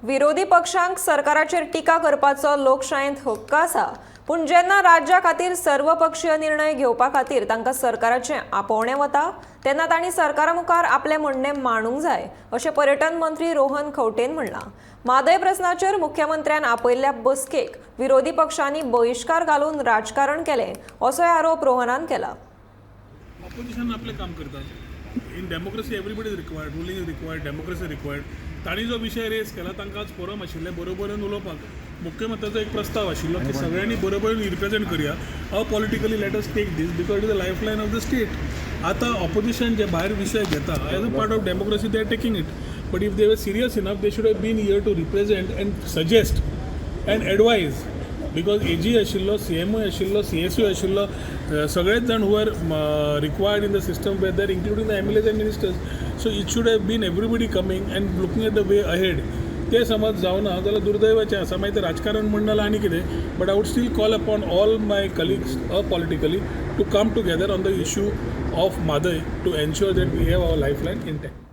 विरोधी पक्षांक सरकाराचेर टिका करपाचो लोकशायेंत हक्क आसा, पूण जेन्ना राज्या खातीर सर्वपक्षीय निर्णय घेवपा खातीर तांकां सरकाराचें आपोवणें वता तेन्ना तांणी सरकारा मुखार आपलें म्हणणें मांडूंक जाय, अशें पर्यटन मंत्री रोहन खंवटेन म्हणलां. म्हादय प्रस्नाचेर मुख्यमंत्र्यान आपयल्ल्या बसकेक विरोधी पक्षांनी बहिष्कार घालून राजकारण केलें, असोय आरोप रोहनान केला. ऑपोजिशन आपलें काम करतात. In democracy everybody is required, ruling is required, democracy required. तांणी जो विशय रेज केला तांकां आज फोरम आशिल्लें बरोबरीन उलोवपाक. मुख्यमंत्र्याचो एक प्रस्ताव आशिल्लो की सगळ्यांनी बरोबरीन रिप्रेझेंट करया. How politically let us take this because it is the life line of the state. आतां ऑपोजिशन जे भायर विशय घेता as a part of democracy they are taking it. But if they were serious enough they should have been here to represent and suggest and advise. Because AG आशिल्लो, CMO आशिल्लो, CSO आशिल्लो, सगळेच जाण who are required in the system where there including the MLAs and ministers. So it should have been everybody coming and looking at the way ahead. ते समज जावना जाल्यार दुर्दैवाचें आसा. मागीर तें राजकारण म्हणना जाल्यार आनी कितें. But I would still call upon all my colleagues politically to come together on the issue of Mhadei to ensure that we have our lifeline intact.